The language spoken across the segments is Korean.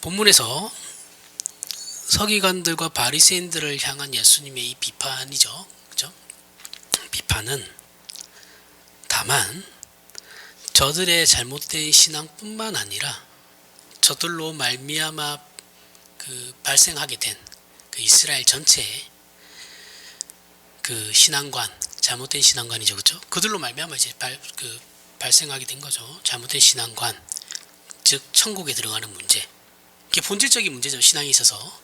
본문에서 서기관들과 바리새인들을 향한 예수님의 이 비판이죠. 그죠? 비판은 다만 저들의 잘못된 신앙뿐만 아니라 저들로 말미암아 발생하게 된 이스라엘 전체의 신앙관, 잘못된 신앙관이죠. 그죠? 그들로 말미암아 이제 발생하게 된 거죠. 잘못된 신앙관, 즉 천국에 들어가는 문제. 이게 본질적인 문제죠. 신앙에 있어서.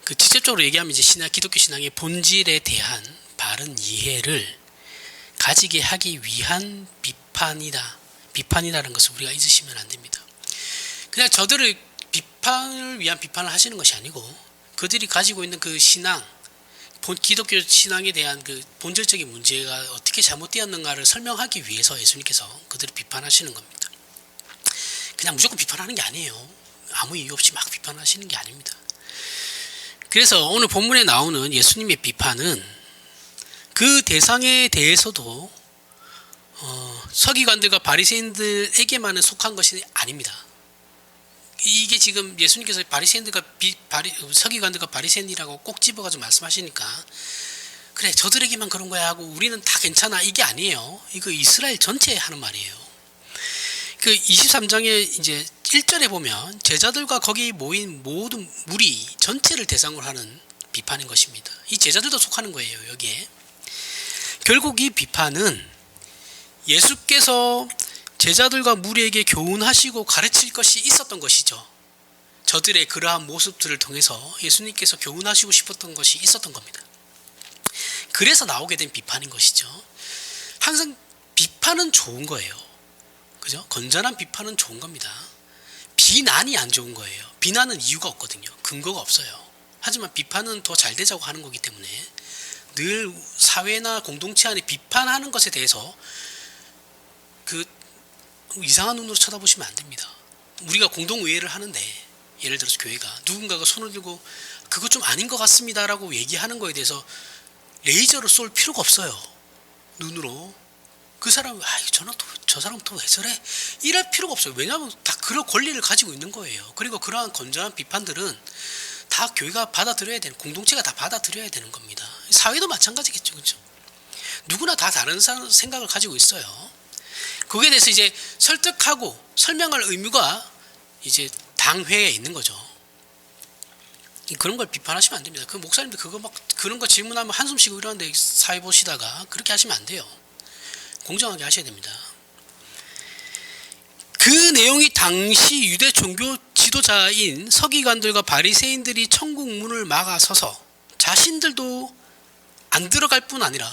직접적으로 얘기하면 이제 기독교 신앙의 본질에 대한 바른 이해를 가지게 하기 위한 비판이라는 것을 우리가 잊으시면 안 됩니다. 그냥 저들을 비판을 위한 비판을 하시는 것이 아니고 그들이 가지고 있는 기독교 신앙에 대한 본질적인 문제가 어떻게 잘못되었는가를 설명하기 위해서 예수님께서 그들을 비판하시는 겁니다. 그냥 무조건 비판하는 게 아니에요. 아무 이유 없이 막 비판하시는 게 아닙니다. 그래서 오늘 본문에 나오는 예수님의 비판은 그 대상에 대해서도 서기관들과 바리새인들에게만은 속한 것이 아닙니다. 이게 지금 예수님께서 서기관들과 바리새인이라고 꼭 집어가지고 말씀하시니까 그래 저들에게만 그런 거야 하고 우리는 다 괜찮아 이게 아니에요. 이거 이스라엘 전체에 하는 말이에요. 23장에 이제 1절에 보면 제자들과 거기 모인 모든 무리 전체를 대상으로 하는 비판인 것입니다. 이 제자들도 속하는 거예요. 여기에 결국 이 비판은 예수께서 제자들과 무리에게 교훈하시고 가르칠 것이 있었던 것이죠. 저들의 그러한 모습들을 통해서 예수님께서 교훈하시고 싶었던 것이 있었던 겁니다. 그래서 나오게 된 비판인 것이죠. 항상 비판은 좋은 거예요. 그죠? 건전한 비판은 좋은 겁니다. 비난이 안 좋은 거예요. 비난은 이유가 없거든요. 근거가 없어요. 하지만 비판은 더 잘 되자고 하는 거기 때문에 늘 사회나 공동체 안에 비판하는 것에 대해서 이상한 눈으로 쳐다보시면 안 됩니다. 우리가 공동의회를 하는데 예를 들어서 교회가 누군가가 손을 들고 그거 좀 아닌 것 같습니다 라고 얘기하는 거에 대해서 레이저로 쏠 필요가 없어요. 눈으로 그 사람 저 사람 또 왜 저래? 이럴 필요가 없어요. 왜냐하면 다 그런 권리를 가지고 있는 거예요. 그리고 그러한 건전한 비판들은 다 교회가 받아들여야 되는, 공동체가 다 받아들여야 되는 겁니다. 사회도 마찬가지겠죠. 그렇죠? 누구나 다 다른 생각을 가지고 있어요. 거기에 대해서 이제 설득하고 설명할 의무가 이제 당회에 있는 거죠. 그런 걸 비판하시면 안 됩니다. 목사님들 그런 거 질문하면 한숨 쉬고 이러는데 사회 보시다가 그렇게 하시면 안 돼요. 공정하게 하셔야 됩니다. 그 내용이 당시 유대 종교 지도자인 서기관들과 바리새인들이 천국 문을 막아서서 자신들도 안 들어갈 뿐 아니라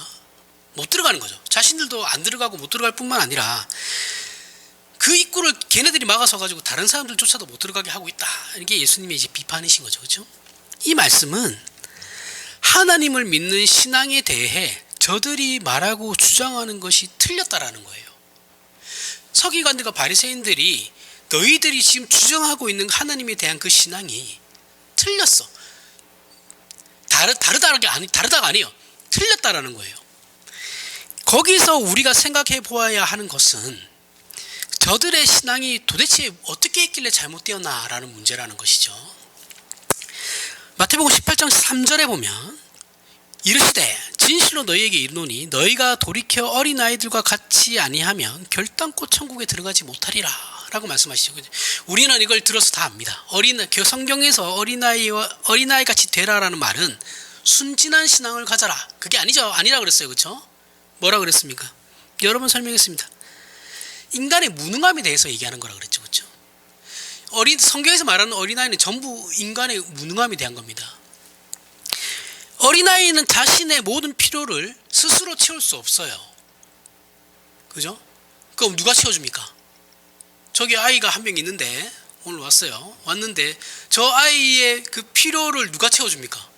못 들어가는 거죠. 자신들도 안 들어가고 못 들어갈 뿐만 아니라 그 입구를 걔네들이 막아서 가지고 다른 사람들조차도 못 들어가게 하고 있다. 이게 예수님의 이제 비판이신 거죠. 그렇죠? 이 말씀은 하나님을 믿는 신앙에 대해 저들이 말하고 주장하는 것이 틀렸다라는 거예요. 서기관들과 바리새인들이 너희들이 지금 주장하고 있는 하나님에 대한 그 신앙이 틀렸어. 다르다가 아니에요. 틀렸다라는 거예요. 거기서 우리가 생각해 보아야 하는 것은 저들의 신앙이 도대체 어떻게 했길래 잘못되었나라는 문제라는 것이죠. 마태복음 18장 3절에 보면 이르시되 진실로 너희에게 이르노니 너희가 돌이켜 어린아이들과 같이 아니하면 결단코 천국에 들어가지 못하리라 라고 말씀하시죠. 우리는 이걸 들어서 다 압니다. 성경에서 어린아이 같이 되라라는 말은 순진한 신앙을 가져라. 그게 아니라 그랬어요. 그렇죠? 뭐라 그랬습니까? 여러 번 설명했습니다. 인간의 무능함에 대해서 얘기하는 거라 그랬죠. 그렇죠? 성경에서 말하는 어린아이는 전부 인간의 무능함에 대한 겁니다. 어린아이는 자신의 모든 필요를 스스로 채울 수 없어요. 그죠? 그럼 누가 채워줍니까? 저기 아이가 한 명 있는데 오늘 왔는데 저 아이의 그 필요를 누가 채워줍니까?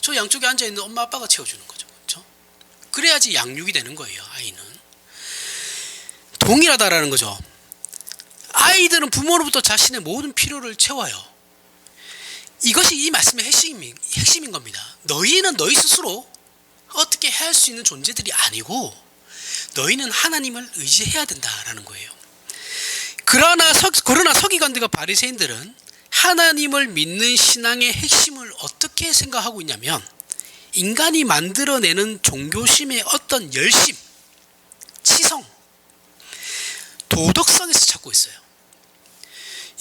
저 양쪽에 앉아있는 엄마 아빠가 채워주는 거죠. 그렇죠? 그래야지 양육이 되는 거예요. 아이는 동일하다라는 거죠. 아이들은 부모로부터 자신의 모든 필요를 채워요. 이것이 이 말씀의 핵심인 겁니다. 너희는 너희 스스로 어떻게 할 수 있는 존재들이 아니고 너희는 하나님을 의지해야 된다라는 거예요. 그러나 서기관들과 바리새인들은 하나님을 믿는 신앙의 핵심을 어떻게 생각하고 있냐면 인간이 만들어내는 종교심의 어떤 열심, 치성, 도덕성에서 찾고 있어요.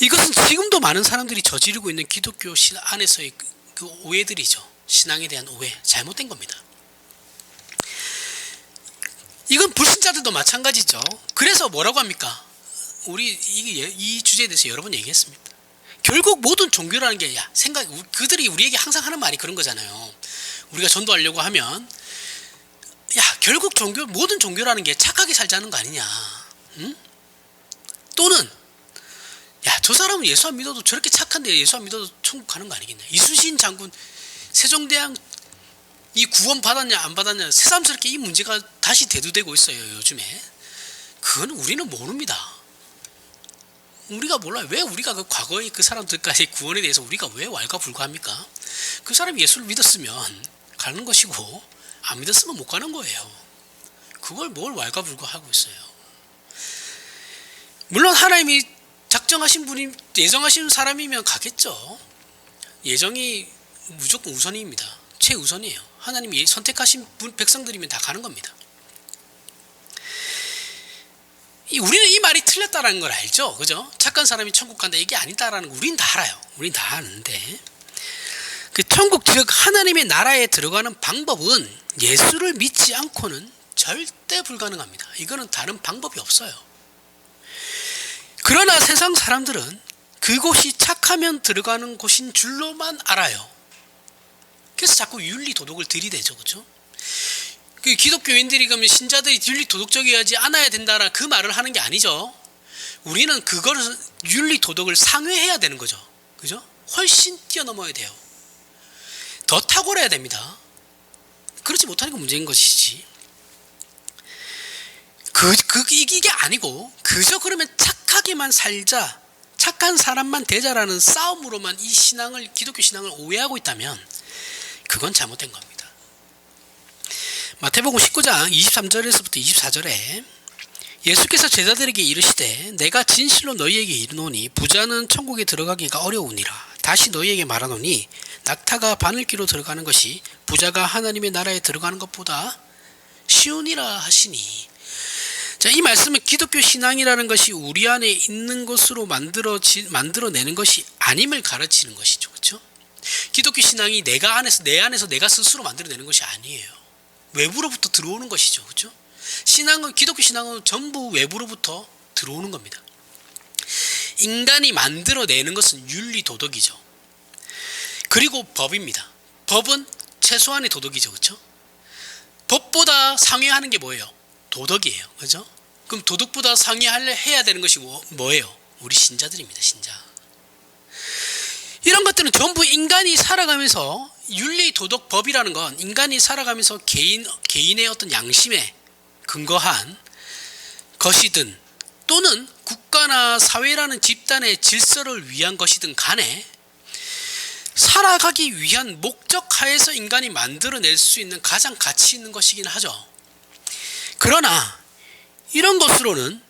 이것은 지금도 많은 사람들이 저지르고 있는 기독교 안에서의 그 오해들이죠. 신앙에 대한 오해, 잘못된 겁니다. 이건 불신자들도 마찬가지죠. 그래서 뭐라고 합니까? 우리 이 주제에 대해서 여러 번 얘기했습니다. 결국 모든 종교라는 게 그들이 우리에게 항상 하는 말이 그런 거잖아요. 우리가 전도하려고 하면 결국 모든 종교라는 게 착하게 살자는 거 아니냐. 응? 또는 저 사람은 예수 안 믿어도 저렇게 착한데 예수 안 믿어도 천국 가는 거 아니겠냐. 이순신 장군 세종대왕 이 구원 받았냐 안 받았냐 새삼스럽게 이 문제가 다시 대두되고 있어요. 요즘에. 그건 우리는 모릅니다. 우리가 몰라요. 왜 우리가 그 과거의 그 사람들까지 구원에 대해서 우리가 왜 왈가불가합니까? 그 사람이 예수를 믿었으면 가는 것이고 안 믿었으면 못 가는 거예요. 그걸 뭘 왈가불가하고 있어요. 물론 하나님이 작정하신 분이 예정하신 사람이면 가겠죠. 예정이 무조건 우선입니다. 최우선이에요. 하나님이 선택하신 백성들이면 다 가는 겁니다. 우리는 이 말이 틀렸다는 걸 알죠. 그죠? 착한 사람이 천국 간다 이게 아니다라는 거 우린 다 알아요. 우린 다 아는데 그 천국 즉 하나님의 나라에 들어가는 방법은 예수를 믿지 않고는 절대 불가능합니다. 이거는 다른 방법이 없어요. 그러나 세상 사람들은 그곳이 착하면 들어가는 곳인 줄로만 알아요. 그래서 자꾸 윤리 도덕을 들이대죠. 그죠? 그 기독교인들이 그러면 신자들이 윤리 도덕적이어야지 않아야 된다라 그 말을 하는 게 아니죠. 우리는 그걸 윤리 도덕을 상회해야 되는 거죠. 그죠? 훨씬 뛰어넘어야 돼요. 더 탁월해야 됩니다. 그렇지 못하니까 문제인 것이지. 이게 아니고 그저 그러면 착하게만 살자, 착한 사람만 되자라는 싸움으로만 이 신앙을 기독교 신앙을 오해하고 있다면 그건 잘못된 겁니다. 마태복음 19장 23절에서부터 24절에 예수께서 제자들에게 이르시되 내가 진실로 너희에게 이르노니 부자는 천국에 들어가기가 어려우니라. 다시 너희에게 말하노니 낙타가 바늘귀로 들어가는 것이 부자가 하나님의 나라에 들어가는 것보다 쉬우니라 하시니. 자, 이 말씀은 기독교 신앙이라는 것이 우리 안에 있는 것으로 만들어내는 것이 아님을 가르치는 것이죠. 그렇죠? 기독교 신앙이 내 안에서 내가 스스로 만들어내는 것이 아니에요. 외부로부터 들어오는 것이죠. 그렇죠? 기독교 신앙은 전부 외부로부터 들어오는 겁니다. 인간이 만들어내는 것은 윤리 도덕이죠. 그리고 법입니다. 법은 최소한의 도덕이죠. 그렇죠? 법보다 상회하는 게 뭐예요? 도덕이에요. 그렇죠? 그럼 도덕보다 상회해야 되는 것이 뭐예요? 우리 신자들입니다. 신자. 이런 것들은 전부 인간이 살아가면서 윤리 도덕 법이라는 건 인간이 살아가면서 개인의 어떤 양심에 근거한 것이든 또는 국가나 사회라는 집단의 질서를 위한 것이든 간에 살아가기 위한 목적 하에서 인간이 만들어낼 수 있는 가장 가치 있는 것이긴 하죠. 그러나 이런 것으로는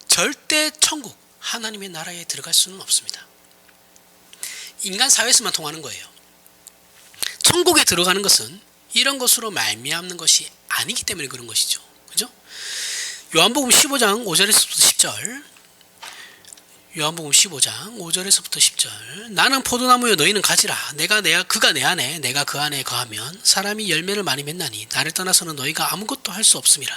절대 천국, 하나님의 나라에 들어갈 수는 없습니다. 인간 사회에서만 통하는 거예요. 천국에 들어가는 것은 이런 것으로 말미암는 것이 아니기 때문에 그런 것이죠. 그죠? 요한복음 15장 5절에서부터 10절. 요한복음 15장 5절에서부터 10절. 나는 포도나무요 너희는 가지라. 그가 내 안에 내가 그 안에 거하면 사람이 열매를 많이 맺나니 나를 떠나서는 너희가 아무것도 할 수 없음이라.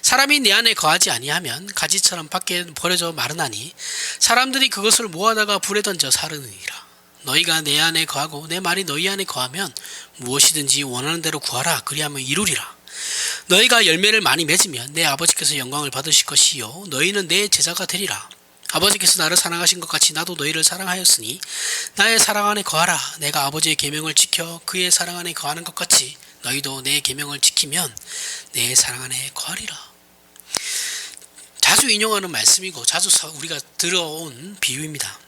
사람이 내 안에 거하지 아니하면 가지처럼 밖에 버려져 마르나니 사람들이 그것을 모아다가 불에 던져 사르느니라. 너희가 내 안에 거하고 내 말이 너희 안에 거하면 무엇이든지 원하는 대로 구하라. 그리하면 이루리라. 너희가 열매를 많이 맺으면 내 아버지께서 영광을 받으실 것이요 너희는 내 제자가 되리라. 아버지께서 나를 사랑하신 것 같이 나도 너희를 사랑하였으니 나의 사랑 안에 거하라. 내가 아버지의 계명을 지켜 그의 사랑 안에 거하는 것 같이 너희도 내 계명을 지키면 내 사랑 안에 거하리라. 자주 인용하는 말씀이고 자주 우리가 들어온 비유입니다.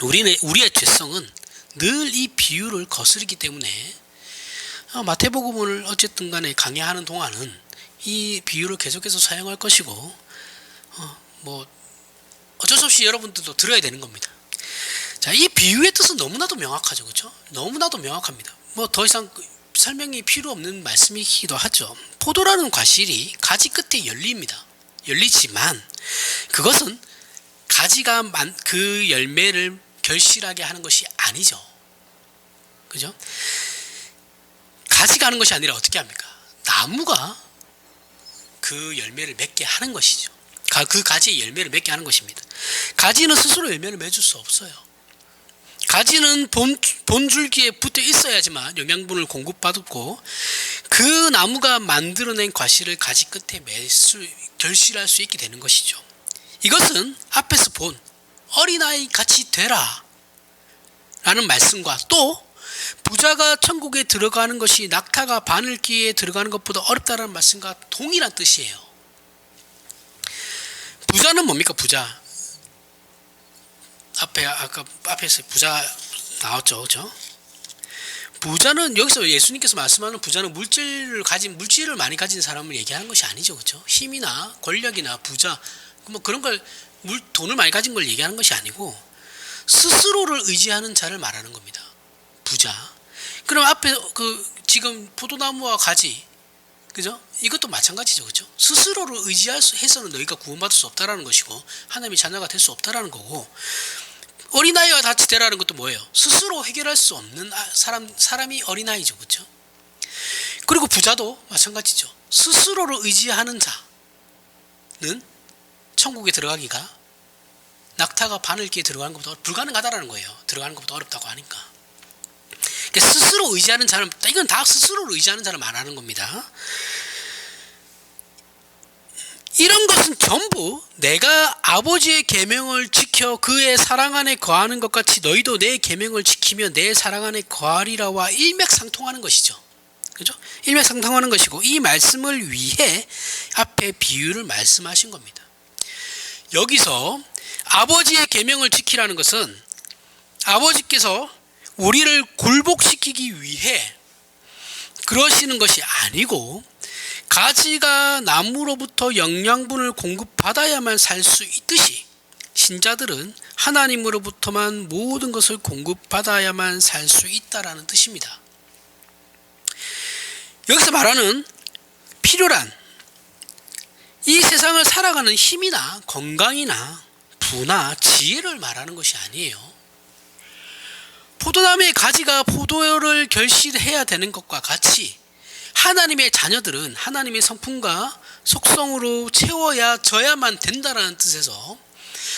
우리의 죄성은 늘 이 비유를 거스르기 때문에 마태복음을 어쨌든 간에 강의하는 동안은 이 비유를 계속해서 사용할 것이고 어쩔 수 없이 여러분들도 들어야 되는 겁니다. 자, 이 비유의 뜻은 너무나도 명확하죠. 그렇죠? 너무나도 명확합니다. 뭐 더 이상 설명이 필요 없는 말씀이기도 하죠. 포도라는 과실이 가지 끝에 열리지만 그것은 가지가 그 열매를 결실하게 하는 것이 아니죠. 그죠? 가지가 하는 것이 아니라 어떻게 합니까? 나무가 그 열매를 맺게 하는 것이죠. 그 가지의 열매를 맺게 하는 것입니다. 가지는 스스로 열매를 맺을 수 없어요. 가지는 본줄기에 붙어 있어야지만 영양분을 공급받고 그 나무가 만들어낸 과실을 가지 끝에 결실할 수 있게 되는 것이죠. 이것은 앞에서 본 어린아이 같이 되라 라는 말씀과 또 부자가 천국에 들어가는 것이 낙타가 바늘기에 들어가는 것보다 어렵다는 말씀과 동일한 뜻이에요. 부자는 뭡니까? 부자. 앞에서 부자 나왔죠. 그렇죠? 부자는 여기서 예수님께서 말씀하는 부자는 물질을 많이 가진 사람을 얘기하는 것이 아니죠. 그렇죠? 힘이나 권력이나 부자 뭐 그런 걸 돈을 많이 가진 걸 얘기하는 것이 아니고 스스로를 의지하는 자를 말하는 겁니다. 부자. 그럼 앞에 지금 포도나무와 가지, 그죠? 이것도 마찬가지죠, 그죠? 스스로를 해서는 너희가 구원받을 수 없다라는 것이고 하나님의 자녀가 될 수 없다라는 거고, 어린아이와 같이 되라는 것도 뭐예요? 스스로 해결할 수 없는 사람이 어린아이죠, 그죠? 그리고 부자도 마찬가지죠. 스스로를 의지하는 자는 천국에 들어가기가 낙타가 바늘기에 들어가는 것보다 불가능하다라는 거예요. 들어가는 것보다 어렵다고 하니까. 스스로 의지하는 자는, 이건 다 스스로를 의지하는 자를 말하는 겁니다. 이런 것은 전부 내가 아버지의 계명을 지켜 그의 사랑 안에 거하는 것 같이 너희도 내 계명을 지키며 내 사랑 안에 거하리라와 일맥상통하는 것이죠. 그죠? 일맥상통하는 것이고, 이 말씀을 위해 앞에 비유를 말씀하신 겁니다. 여기서 아버지의 계명을 지키라는 것은 아버지께서 우리를 굴복시키기 위해 그러시는 것이 아니고, 가지가 나무로부터 영양분을 공급받아야만 살 수 있듯이 신자들은 하나님으로부터만 모든 것을 공급받아야만 살 수 있다라는 뜻입니다. 여기서 말하는 필요란 이 세상을 살아가는 힘이나 건강이나 부나 지혜를 말하는 것이 아니에요. 포도나무의 가지가 포도를 결실해야 되는 것과 같이 하나님의 자녀들은 하나님의 성품과 속성으로 채워져야만 된다라는 뜻에서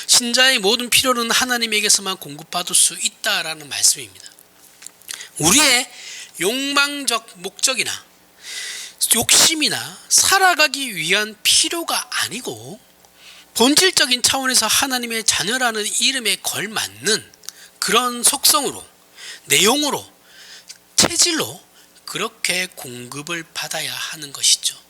신자의 모든 필요는 하나님에게서만 공급받을 수 있다라는 말씀입니다. 우리의 욕망적 목적이나 욕심이나 살아가기 위한 필요가 아니고 본질적인 차원에서 하나님의 자녀라는 이름에 걸맞는 그런 속성으로, 내용으로, 체질로 그렇게 공급을 받아야 하는 것이죠.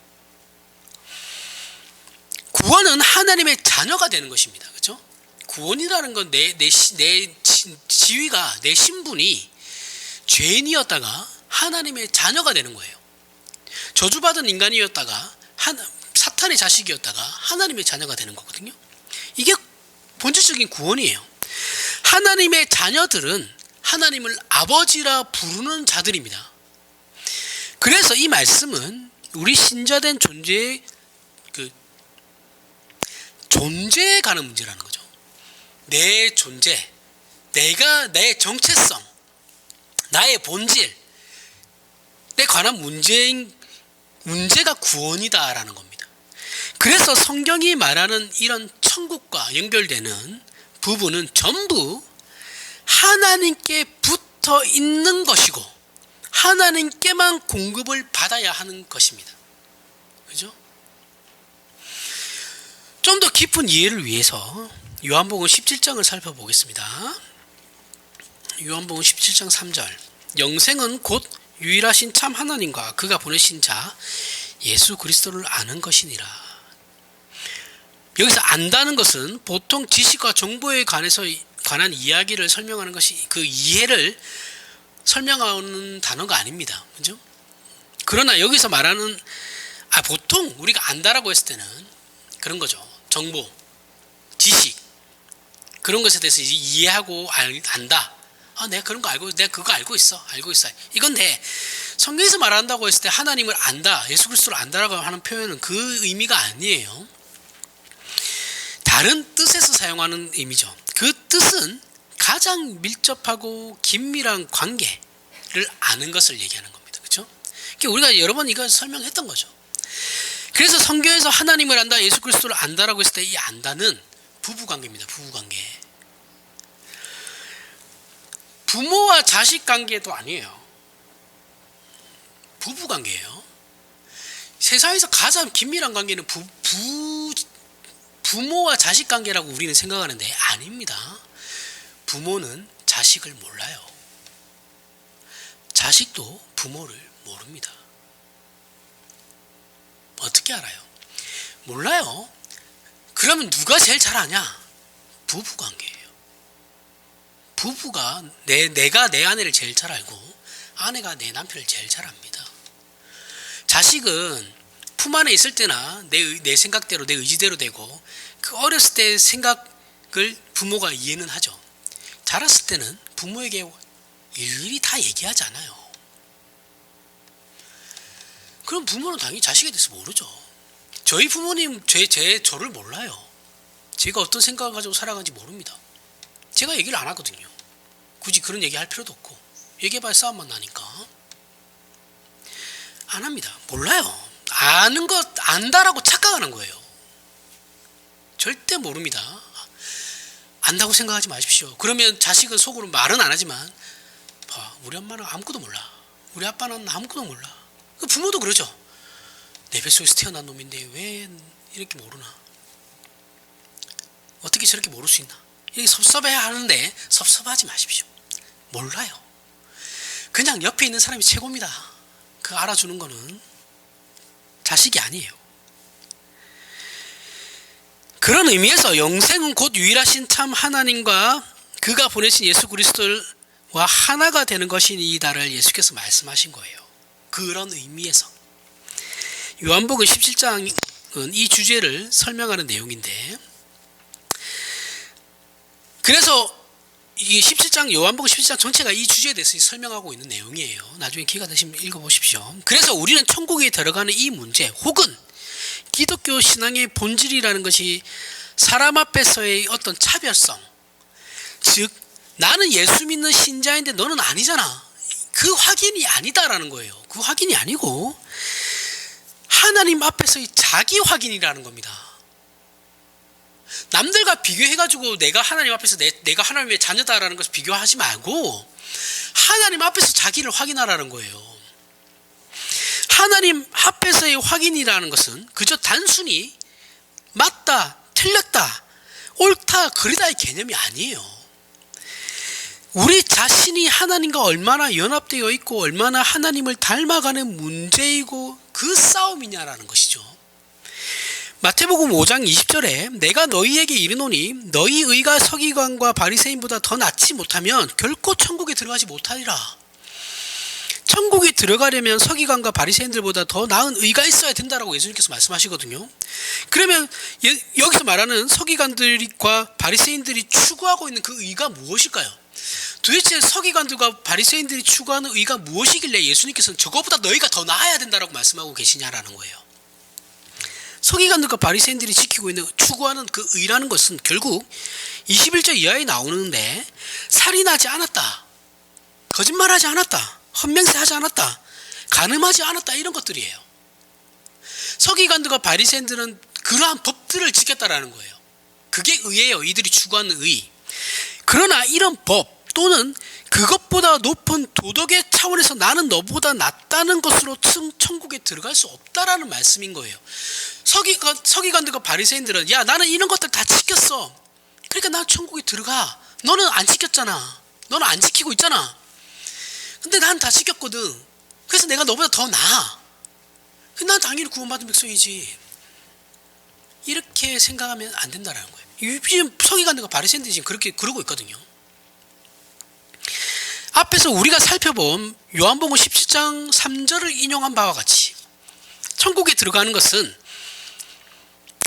구원은 하나님의 자녀가 되는 것입니다. 그렇죠? 구원이라는 건 내 지위가, 내 신분이 죄인이었다가 하나님의 자녀가 되는 거예요. 저주받은 인간이었다가 사탄의 자식이었다가 하나님의 자녀가 되는 거거든요. 이게 본질적인 구원이에요. 하나님의 자녀들은 하나님을 아버지라 부르는 자들입니다. 그래서 이 말씀은 우리 신자된 존재에 관한 문제라는 거죠. 내 존재, 내 정체성, 나의 본질에 관한 문제가 구원이다라는 겁니다. 그래서 성경이 말하는 이런 천국과 연결되는 부분은 전부 하나님께 붙어 있는 것이고 하나님께만 공급을 받아야 하는 것입니다. 그죠? 좀 더 깊은 이해를 위해서 요한복음 17장을 살펴보겠습니다. 요한복음 17장 3절. 영생은 곧 유일하신 참 하나님과 그가 보내신 자 예수 그리스도를 아는 것이니라. 여기서 안다는 것은 보통 지식과 정보에 관한 이야기를 설명하는 것이, 그 이해를 설명하는 단어가 아닙니다. 그죠? 그러나 여기서 말하는 보통 우리가 안다라고 했을 때는 그런 거죠. 정보, 지식, 그런 것에 대해서 이해하고 안다. 내가 그런 거 내가 그거 알고 있어. 이건데 성경에서 말한다고 했을 때 하나님을 안다, 예수 그리스도를 안다라고 하는 표현은 그 의미가 아니에요. 다른 뜻에서 사용하는 의미죠. 그 뜻은 가장 밀접하고 긴밀한 관계를 아는 것을 얘기하는 겁니다. 그렇죠? 우리가 여러 번 이거 설명했던 거죠. 그래서 성경에서 하나님을 안다, 예수 그리스도를 안다라고 했을 때 이 안다는 부부관계입니다. 부부관계. 부모와 자식 관계도 아니에요. 부부관계예요. 세상에서 가장 긴밀한 관계는 부모와 자식 관계라고 우리는 생각하는데 아닙니다. 부모는 자식을 몰라요. 자식도 부모를 모릅니다. 어떻게 알아요? 몰라요. 그러면 누가 제일 잘 아냐? 부부관계예요. 부부가 내가 내 아내를 제일 잘 알고 아내가 내 남편을 제일 잘 압니다. 자식은 품 안에 있을 때나 내 생각대로 내 의지대로 되고 그 어렸을 때 생각을 부모가 이해는 하죠. 자랐을 때는 부모에게 일일이 다 얘기하지 않아요. 그럼 부모는 당연히 자식에 대해서 모르죠. 저희 부모님 저를 몰라요. 제가 어떤 생각을 가지고 살아가는지 모릅니다. 제가 얘기를 안 하거든요. 굳이 그런 얘기 할 필요도 없고 얘기해봐야 싸움만 나니까 안 합니다. 몰라요. 아는 것 안다라고 착각하는 거예요. 절대 모릅니다. 안다고 생각하지 마십시오. 그러면 자식은 속으로 말은 안 하지만 우리 엄마는 아무것도 몰라. 우리 아빠는 아무것도 몰라. 부모도 그러죠. 내 뱃속에서 태어난 놈인데 왜 이렇게 모르나? 어떻게 저렇게 모를 수 있나? 이렇게 섭섭해야 하는데 섭섭하지 마십시오. 몰라요. 그냥 옆에 있는 사람이 최고입니다. 그 알아주는 거는 자식이 아니에요. 그런 의미에서 영생은 곧 유일하신 참 하나님과 그가 보내신 예수 그리스도와 하나가 되는 것이니이다를 예수께서 말씀하신 거예요. 그런 의미에서 요한복음 17장은 이 주제를 설명하는 내용인데, 그래서 이 17장 요한복음 17장 전체가 이 주제에 대해서 설명하고 있는 내용이에요. 나중에 기회가 되시면 읽어보십시오. 그래서 우리는 천국에 들어가는 이 문제 혹은 기독교 신앙의 본질이라는 것이 사람 앞에서의 어떤 차별성, 즉 나는 예수 믿는 신자인데 너는 아니잖아, 그 확인이 아니다라는 거예요. 그 확인이 아니고 하나님 앞에서의 자기 확인이라는 겁니다. 남들과 비교해가지고 내가 하나님 앞에서 내가 하나님의 자녀다라는 것을 비교하지 말고 하나님 앞에서 자기를 확인하라는 거예요. 하나님 앞에서의 확인이라는 것은 그저 단순히 맞다, 틀렸다, 옳다, 그르다의 개념이 아니에요. 우리 자신이 하나님과 얼마나 연합되어 있고 얼마나 하나님을 닮아가는 문제이고 그 싸움이냐라는 것이죠. 마태복음 5장 20절에 내가 너희에게 이르노니 너희 의가 서기관과 바리새인보다 더 낫지 못하면 결코 천국에 들어가지 못하리라. 천국에 들어가려면 서기관과 바리새인들보다 더 나은 의가 있어야 된다라고 예수님께서 말씀하시거든요. 그러면 여기서 말하는 서기관들과 바리새인들이 추구하고 있는 그 의가 무엇일까요? 도대체 서기관들과 바리새인들이 추구하는 의가 무엇이길래 예수님께서는 저거보다 너희가 더 나아야 된다라고 말씀하고 계시냐라는 거예요. 서기관들과 바리새인들이 지키고 있는 추구하는 그 의라는 것은 결국 21절 이하에 나오는데 살인하지 않았다, 거짓말하지 않았다, 헛맹세하지 않았다, 간음하지 않았다, 이런 것들이에요. 서기관들과 바리새인들은 그러한 법들을 지켰다라는 거예요. 그게 의예요. 이들이 추구하는 의. 그러나 이런 법 또는 그것보다 높은 도덕의 차원에서 나는 너보다 낫다는 것으로 천국에 들어갈 수 없다라는 말씀인 거예요. 서기관들과 바리새인들은 야, 나는 이런 것들 다 지켰어, 그러니까 난 천국에 들어가. 너는 안 지켰잖아. 너는 안 지키고 있잖아. 근데 난 다 지켰거든. 그래서 내가 너보다 더 나아. 난 당연히 구원받은 백성이지. 이렇게 생각하면 안 된다는 거예요. 지금 서기관들과 바리새인들이 지금 그렇게 그러고 있거든요. 앞에서 우리가 살펴본 요한복음 17장 3절을 인용한 바와 같이 천국에 들어가는 것은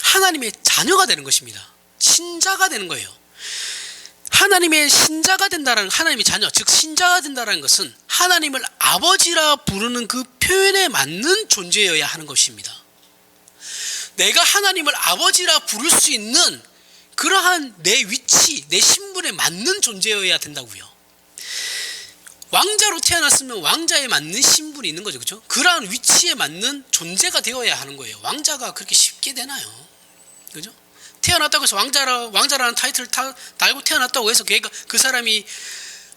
하나님의 자녀가 되는 것입니다. 신자가 되는 거예요. 하나님의 신자가 된다는, 하나님의 자녀, 즉 신자가 된다는 것은 하나님을 아버지라 부르는 그 표현에 맞는 존재여야 하는 것입니다. 내가 하나님을 아버지라 부를 수 있는 그러한 내 위치, 내 신분에 맞는 존재여야 된다고요. 왕자로 태어났으면 왕자에 맞는 신분이 있는 거죠. 그렇죠? 그러한 위치에 맞는 존재가 되어야 하는 거예요. 왕자가 그렇게 쉽게 되나요? 그죠? 태어났다고 해서 왕자라는 타이틀을 달고 태어났다고 해서 그 사람이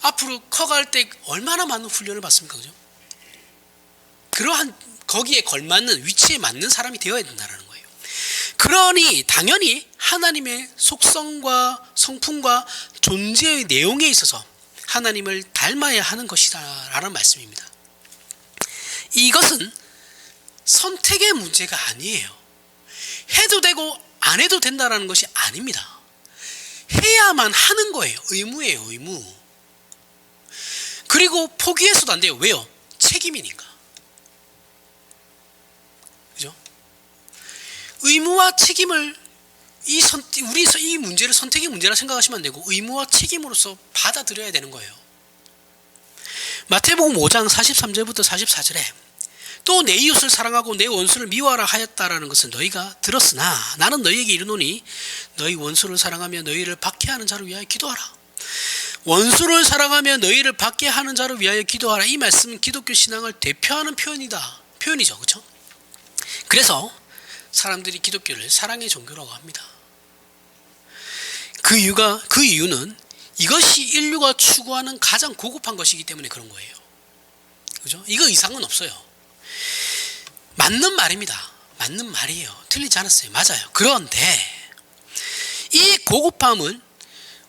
앞으로 커갈 때 얼마나 많은 훈련을 받습니까? 그죠? 그러한 거기에 걸맞는 위치에 맞는 사람이 되어야 된다는 거예요. 그러니 당연히 하나님의 속성과 성품과 존재의 내용에 있어서 하나님을 닮아야 하는 것이다라는 말씀입니다. 이것은 선택의 문제가 아니에요. 해도 되고 안 해도 된다는 것이 아닙니다. 해야만 하는 거예요. 의무예요, 의무. 그리고 포기해서도 안 돼요. 왜요? 책임이니까. 그죠? 의무와 책임을 우리 이 문제를 선택의 문제라 생각하시면 안 되고 의무와 책임으로서 받아들여야 되는 거예요. 마태복음 5장 43절부터 44절에 또 내 이웃을 사랑하고 내 원수를 미워하라 하였다라는 것은 너희가 들었으나 나는 너희에게 이르노니 너희 원수를 사랑하며 너희를 박해하는 자를 위하여 기도하라. 원수를 사랑하며 너희를 박해하는 자를 위하여 기도하라. 이 말씀은 기독교 신앙을 대표하는 표현이죠. 그렇죠? 그래서 사람들이 기독교를 사랑의 종교라고 합니다. 그 이유는 이것이 인류가 추구하는 가장 고급한 것이기 때문에 그런 거예요. 그죠? 이거 이상은 없어요. 맞는 말입니다. 맞는 말이에요. 틀리지 않았어요. 맞아요. 그런데 이 고급함은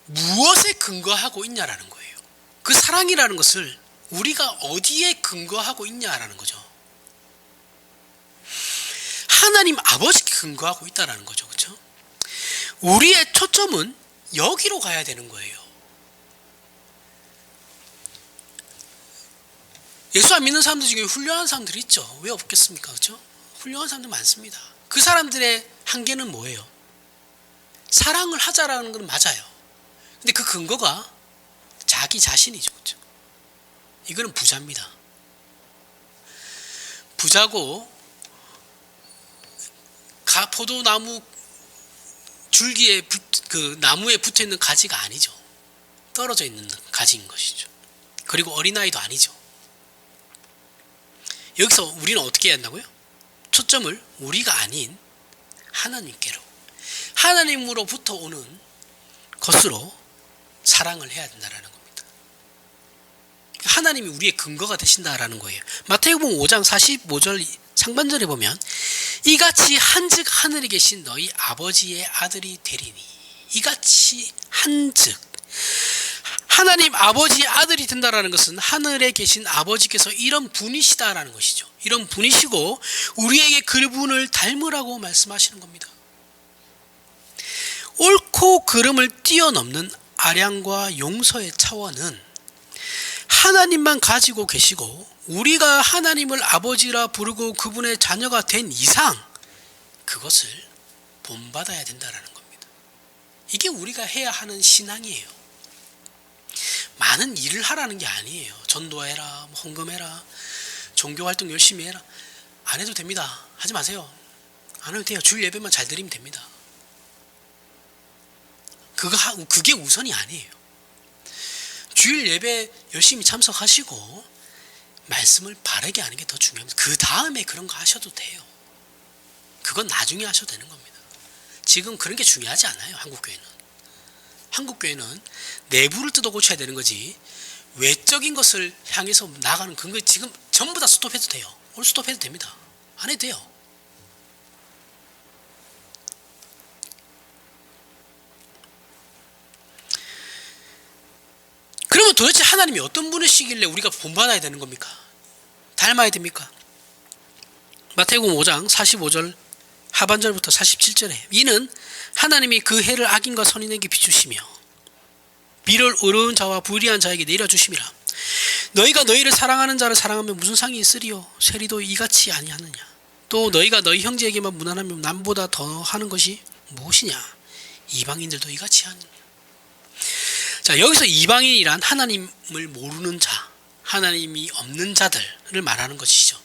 무엇에 근거하고 있냐라는 거예요. 그 사랑이라는 것을 우리가 어디에 근거하고 있냐라는 거죠. 하나님 아버지께 근거하고 있다라는 거죠. 그렇죠? 우리의 초점은 여기로 가야 되는 거예요. 예수 안 믿는 사람들 중에 훌륭한 사람들이 있죠. 왜 없겠습니까? 그렇죠? 훌륭한 사람들 많습니다. 그 사람들의 한계는 뭐예요? 사랑을 하자라는 건 맞아요. 근데 그 근거가 자기 자신이죠. 그렇죠? 이거는 부자입니다. 부자고 포도나무 줄기에 그 나무에 붙어 있는 가지가 아니죠. 떨어져 있는 가지인 것이죠. 그리고 어린아이도 아니죠. 여기서 우리는 어떻게 해야 한다고요? 초점을 우리가 아닌 하나님께로, 하나님으로부터 오는 것으로 사랑을 해야 된다는 겁니다. 하나님이 우리의 근거가 되신다라는 거예요. 마태복음 5장 45절 상반절에 보면 이같이 한즉 하늘에 계신 너희 아버지의 아들이 되리니, 이같이 한즉 하나님 아버지의 아들이 된다라는 것은 하늘에 계신 아버지께서 이런 분이시다라는 것이죠. 이런 분이시고 우리에게 그분을 닮으라고 말씀하시는 겁니다. 옳고 그름을 뛰어넘는 아량과 용서의 차원은 하나님만 가지고 계시고 우리가 하나님을 아버지라 부르고 그분의 자녀가 된 이상 그것을 본받아야 된다는 겁니다. 이게 우리가 해야 하는 신앙이에요. 많은 일을 하라는 게 아니에요. 전도해라, 헌금해라, 종교활동 열심히 해라. 안 해도 됩니다. 하지 마세요. 안 해도 돼요. 주일 예배만 잘 드리면 됩니다. 그게 우선이 아니에요. 주일 예배 열심히 참석하시고 말씀을 바르게 하는 게 더 중요합니다. 그 다음에 그런 거 하셔도 돼요. 그건 나중에 하셔도 되는 겁니다. 지금 그런 게 중요하지 않아요. 한국교회는 내부를 뜯어 고쳐야 되는 거지 외적인 것을 향해서 나가는 그런 거 지금 전부 다 스톱해도 돼요. 오늘 스톱해도 됩니다. 안 해도 돼요. 그러면 도대체 하나님이 어떤 분이시길래 우리가 본받아야 되는 겁니까? 닮아야 됩니까? 마태복음 5장 45절 하반절부터 47절에 이는 하나님이 그 해를 악인과 선인에게 비추시며 비를 어려운 자와 불의한 자에게 내려주심이라. 너희가 너희를 사랑하는 자를 사랑하면 무슨 상이 있으리요? 세리도 이같이 아니하느냐? 또 너희가 너희 형제에게만 무난하면 남보다 더 하는 것이 무엇이냐? 이방인들도 이같이 하느냐? 자, 여기서 이방인이란 하나님을 모르는 자, 하나님이 없는 자들을 말하는 것이죠.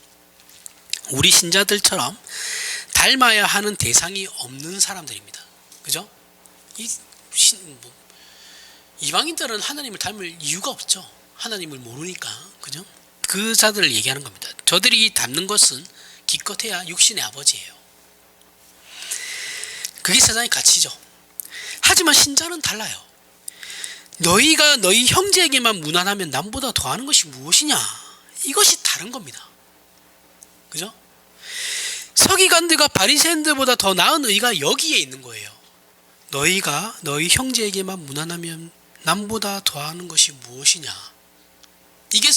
우리 신자들처럼 닮아야 하는 대상이 없는 사람들입니다. 그죠? 이방인들은 하나님을 닮을 이유가 없죠. 하나님을 모르니까. 그죠? 그 자들을 얘기하는 겁니다. 저들이 닮는 것은 기껏해야 육신의 아버지예요. 그게 세상의 가치죠. 하지만 신자는 달라요. 너희가 너희 형제에게만 무난하면 남보다 더하는 것이 무엇이냐? 이것이 다른 겁니다. 그죠? 서기관들과 바리새인들보다 더 나은 의가 여기에 있는 거예요. 너희가 너희 형제에게만 무난하면 남보다 더하는 것이 무엇이냐? 이게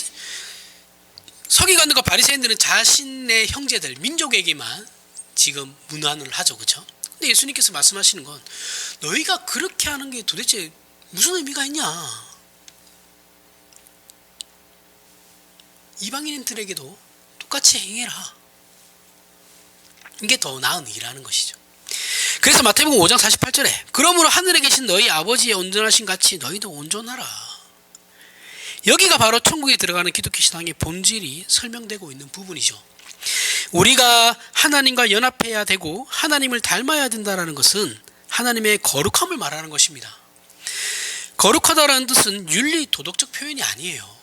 서기관들과 바리새인들은 자신의 형제들, 민족에게만 지금 무난을 하죠. 그렇죠? 근데 예수님께서 말씀하시는 건 너희가 그렇게 하는 게 도대체 무슨 의미가 있냐? 이방인들에게도 똑같이 행해라. 이게 더 나은 일이라는 것이죠. 그래서 마태복음 5장 48절에 그러므로 하늘에 계신 너희 아버지의 온전하신 같이 너희도 온전하라. 여기가 바로 천국에 들어가는 기독교 신앙의 본질이 설명되고 있는 부분이죠. 우리가 하나님과 연합해야 되고 하나님을 닮아야 된다는 것은 하나님의 거룩함을 말하는 것입니다. 거룩하다라는 뜻은 윤리 도덕적 표현이 아니에요.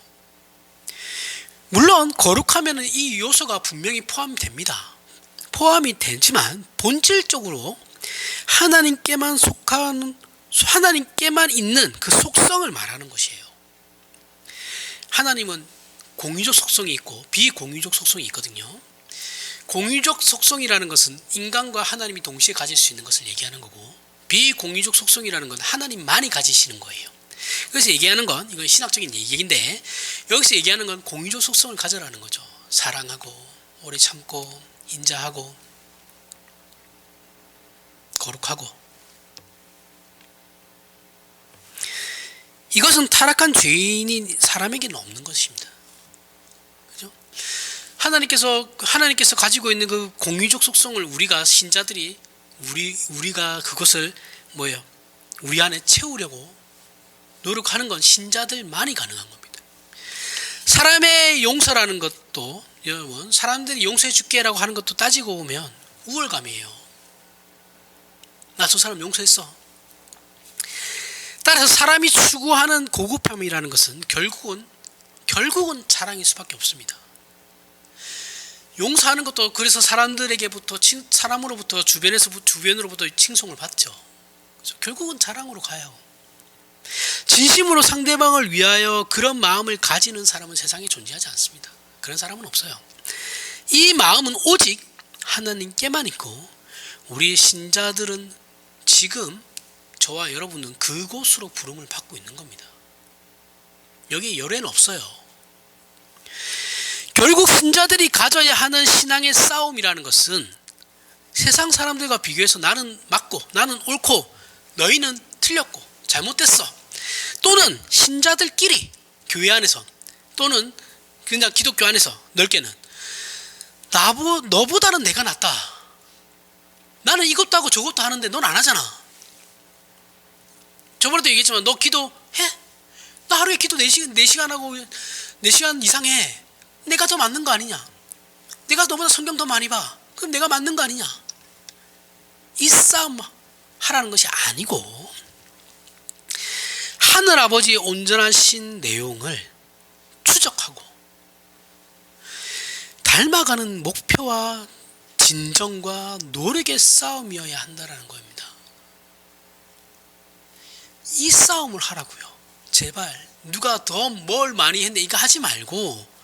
물론 거룩하면 이 요소가 분명히 포함됩니다. 포함이 되지만 본질적으로 하나님께만 있는 그 속성을 말하는 것이에요. 하나님은 공유적 속성이 있고 비공유적 속성이 있거든요. 공유적 속성이라는 것은 인간과 하나님이 동시에 가질 수 있는 것을 얘기하는 거고, 비공유적 속성이라는 건 하나님만이 가지시는 거예요. 그래서 얘기하는 건, 이건 신학적인 얘기인데, 여기서 얘기하는 건 공유적 속성을 가져라는 거죠. 사랑하고 오래 참고 인자하고 거룩하고. 이것은 타락한 죄인인 사람에게는 없는 것입니다. 그죠? 하나님께서 가지고 있는 그 공유적 속성을 우리가 신자들이 우리가 그것을 우리 안에 채우려고 노력하는 건 신자들만이 가능한 겁니다. 사람의 용서라는 것도, 여러분, 사람들이 용서해 줄게라고 하는 것도 따지고 보면 우월감이에요. 나 저 사람 용서했어. 따라서 사람이 추구하는 고급함이라는 것은 결국은 자랑일 수밖에 없습니다. 용서하는 것도 그래서 사람으로부터 주변으로부터 칭송을 받죠. 그래서 결국은 자랑으로 가요. 진심으로 상대방을 위하여 그런 마음을 가지는 사람은 세상에 존재하지 않습니다. 그런 사람은 없어요. 이 마음은 오직 하나님께만 있고, 우리 신자들은 지금 저와 여러분은 그곳으로 부름을 받고 있는 겁니다. 여기 열애는 없어요. 결국 신자들이 가져야 하는 신앙의 싸움이라는 것은 세상 사람들과 비교해서 나는 맞고 나는 옳고 너희는 틀렸고 잘못됐어, 또는 신자들끼리 교회 안에서 또는 그냥 기독교 안에서 넓게는 너보다는 내가 낫다. 나는 이것도 하고 저것도 하는데 넌 안 하잖아. 저번에도 얘기했지만 너 기도해? 나 하루에 기도 4시간 하고 4시간 이상 해. 내가 더 맞는 거 아니냐? 내가 너보다 성경 더 많이 봐. 그럼 내가 맞는 거 아니냐? 이 싸움 하라는 것이 아니고, 하늘아버지의 온전하신 내용을 추적하고 닮아가는 목표와 진정과 노력의 싸움이어야 한다는 겁니다. 이 싸움을 하라고요. 제발 누가 더 뭘 많이 했는데 이거 하지 말고,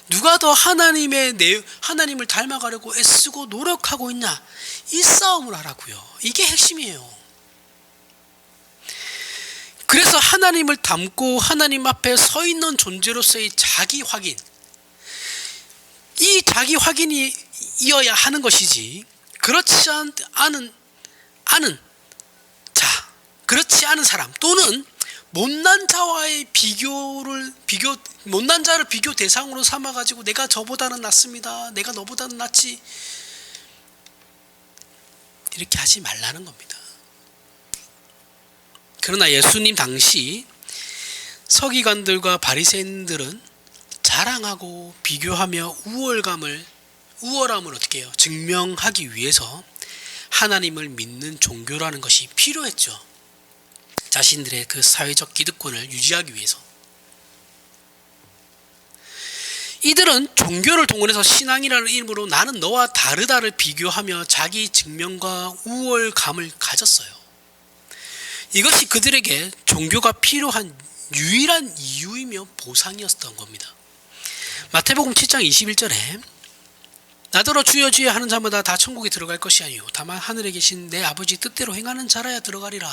누가 더 하나님을 닮아가려고 애쓰고 노력하고 있냐, 이 싸움을 하라고요. 이게 핵심이에요. 그래서 하나님을 닮고 하나님 앞에 서 있는 존재로서의 자기 확인, 이 자기 확인이 이어야 하는 것이지, 그렇지 않은 자, 그렇지 않은 사람, 또는 못난 자와의 못난 자를 비교 대상으로 삼아가지고 내가 저보다는 낫습니다, 내가 너보다는 낫지, 이렇게 하지 말라는 겁니다. 그러나 예수님 당시 서기관들과 바리새인들은 자랑하고 비교하며 우월함을 어떻게 해요? 증명하기 위해서 하나님을 믿는 종교라는 것이 필요했죠. 자신들의 그 사회적 기득권을 유지하기 위해서. 이들은 종교를 동원해서 신앙이라는 이름으로 나는 너와 다르다를 비교하며 자기 증명과 우월감을 가졌어요. 이것이 그들에게 종교가 필요한 유일한 이유이며 보상이었던 겁니다. 마태복음 7장 21절에 나더러 주여 주여 하는 자마다 다 천국에 들어갈 것이 아니요 다만 하늘에 계신 내 아버지 뜻대로 행하는 자라야 들어가리라.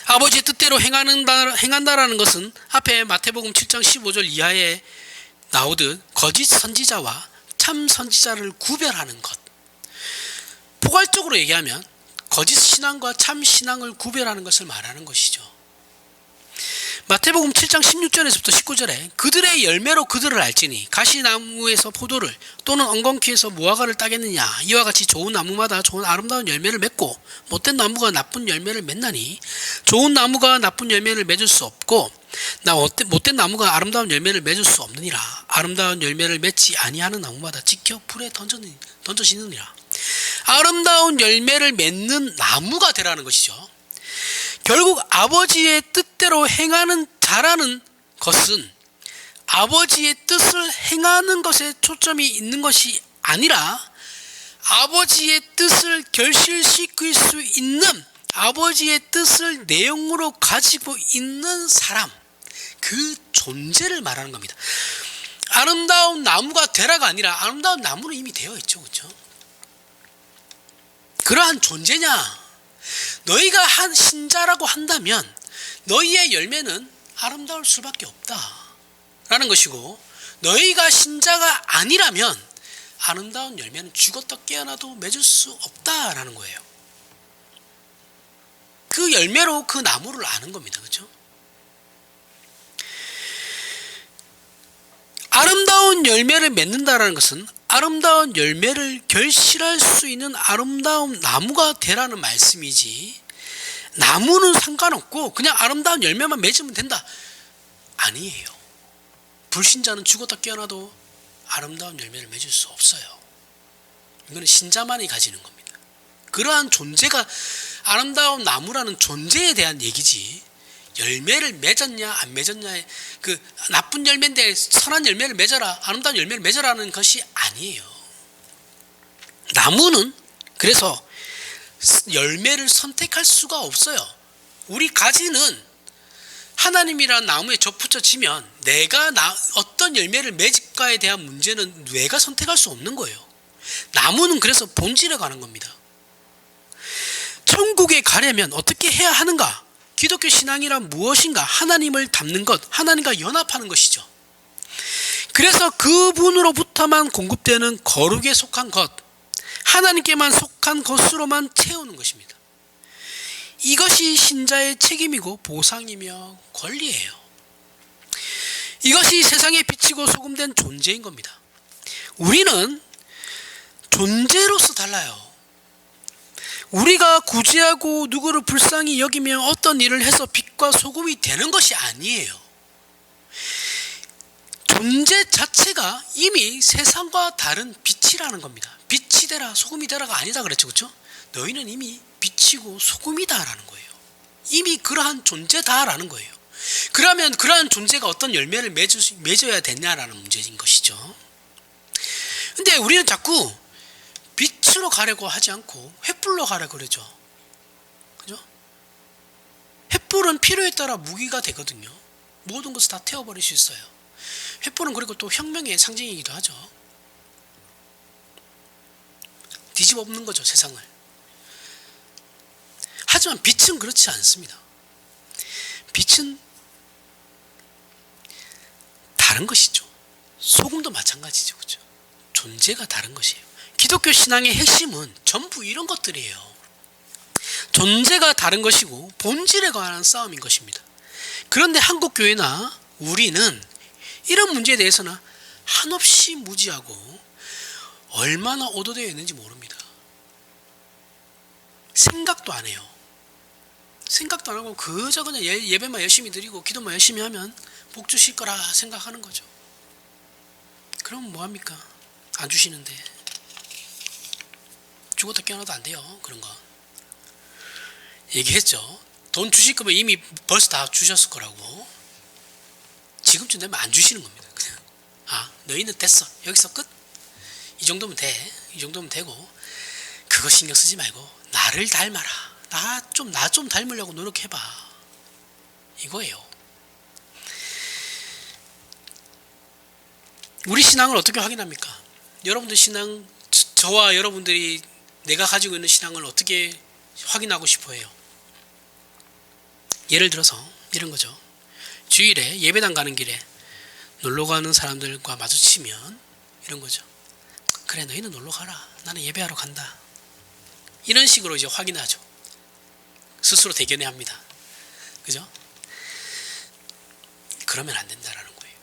아버지의 뜻대로 행한다라는 것은 앞에 마태복음 7장 15절 이하에 나오듯 거짓 선지자와 참 선지자를 구별하는 것. 포괄적으로 얘기하면 거짓 신앙과 참 신앙을 구별하는 것을 말하는 것이죠. 마태복음 7장 16절에서부터 19절에 그들의 열매로 그들을 알지니 가시나무에서 포도를 또는 엉겅퀴에서 무화과를 따겠느냐. 이와 같이 좋은 나무마다 좋은 아름다운 열매를 맺고 못된 나무가 나쁜 열매를 맺나니 좋은 나무가 나쁜 열매를 맺을 수 없고 못된 나무가 아름다운 열매를 맺을 수 없느니라. 아름다운 열매를 맺지 아니하는 나무마다 지켜 불에 던져지느니라. 아름다운 열매를 맺는 나무가 되라는 것이죠. 결국 아버지의 뜻대로 행하는 자라는 것은 아버지의 뜻을 행하는 것에 초점이 있는 것이 아니라 아버지의 뜻을 결실시킬 수 있는 아버지의 뜻을 내용으로 가지고 있는 사람, 그 존재를 말하는 겁니다. 아름다운 나무가 되라가 아니라 아름다운 나무는 이미 되어 있죠. 그렇죠? 그러한 존재냐? 너희가 한 신자라고 한다면 너희의 열매는 아름다울 수밖에 없다라는 것이고, 너희가 신자가 아니라면 아름다운 열매는 죽었다 깨어나도 맺을 수 없다라는 거예요. 그 열매로 그 나무를 아는 겁니다. 그렇죠? 아름다운 열매를 맺는다라는 것은 아름다운 열매를 결실할 수 있는 아름다운 나무가 되라는 말씀이지, 나무는 상관없고 그냥 아름다운 열매만 맺으면 된다, 아니에요. 불신자는 죽었다 깨어나도 아름다운 열매를 맺을 수 없어요. 이거는 신자만이 가지는 겁니다. 그러한 존재가 아름다운 나무라는 존재에 대한 얘기지, 열매를 맺었냐 안 맺었냐의 그 나쁜 열매인데 선한 열매를 맺어라, 아름다운 열매를 맺어라는 것이 아니에요. 나무는 그래서 열매를 선택할 수가 없어요. 우리 가지는 하나님이라는 나무에 접붙여지면 내가 어떤 열매를 맺을까에 대한 문제는 뇌가 선택할 수 없는 거예요. 나무는 그래서 본질에 가는 겁니다. 천국에 가려면 어떻게 해야 하는가? 기독교 신앙이란 무엇인가? 하나님을 닮는 것, 하나님과 연합하는 것이죠. 그래서 그분으로부터만 공급되는 거룩에 속한 것, 하나님께만 속한 것으로만 채우는 것입니다. 이것이 신자의 책임이고 보상이며 권리예요. 이것이 세상에 비치고 소금된 존재인 겁니다. 우리는 존재로서 달라요. 우리가 구제하고 누구를 불쌍히 여기며 어떤 일을 해서 빛과 소금이 되는 것이 아니에요. 존재 자체가 이미 세상과 다른 빛이라는 겁니다. 빛이 되라 소금이 되라가 아니다 그랬죠. 그렇죠? 너희는 이미 빛이고 소금이다라는 거예요. 이미 그러한 존재다라는 거예요. 그러면 그러한 존재가 어떤 열매를 맺어야 되냐라는 문제인 것이죠. 근데 우리는 자꾸 빛으로 가려고 하지 않고 횃불로 가려고 그러죠. 그죠? 횃불은 필요에 따라 무기가 되거든요. 모든 것을 다 태워버릴 수 있어요. 횃불은 그리고 또 혁명의 상징이기도 하죠. 뒤집어 엎는 거죠, 세상을. 하지만 빛은 그렇지 않습니다. 빛은 다른 것이죠. 소금도 마찬가지죠. 그죠? 존재가 다른 것이에요. 기독교 신앙의 핵심은 전부 이런 것들이에요. 존재가 다른 것이고 본질에 관한 싸움인 것입니다. 그런데 한국교회나 우리는 이런 문제에 대해서는 한없이 무지하고 얼마나 오도되어 있는지 모릅니다. 생각도 안 해요. 생각도 안 하고 그저 그냥 예배만 열심히 드리고 기도만 열심히 하면 복 주실 거라 생각하는 거죠. 그럼 뭐합니까? 안 주시는데. 죽었다 깨어나도 안 돼요. 그런 거 얘기했죠. 돈 주실 거면 이미 벌써 다 주셨을 거라고. 지금쯤 되면 안 주시는 겁니다. 그냥 너희는 됐어, 여기서 끝. 이 정도면 돼. 이 정도면 되고 그거 신경 쓰지 말고 나를 닮아라. 나 좀 닮으려고 노력해봐. 이거예요. 우리 신앙을 어떻게 확인합니까? 여러분들 신앙, 저와 여러분들이 내가 가지고 있는 신앙을 어떻게 확인하고 싶어 해요? 예를 들어서 이런 거죠. 주일에 예배당 가는 길에 놀러 가는 사람들과 마주치면 이런 거죠. 그래, 너희는 놀러 가라. 나는 예배하러 간다. 이런 식으로 이제 확인하죠. 스스로 대견해 합니다. 그죠? 그러면 안 된다라는 거예요.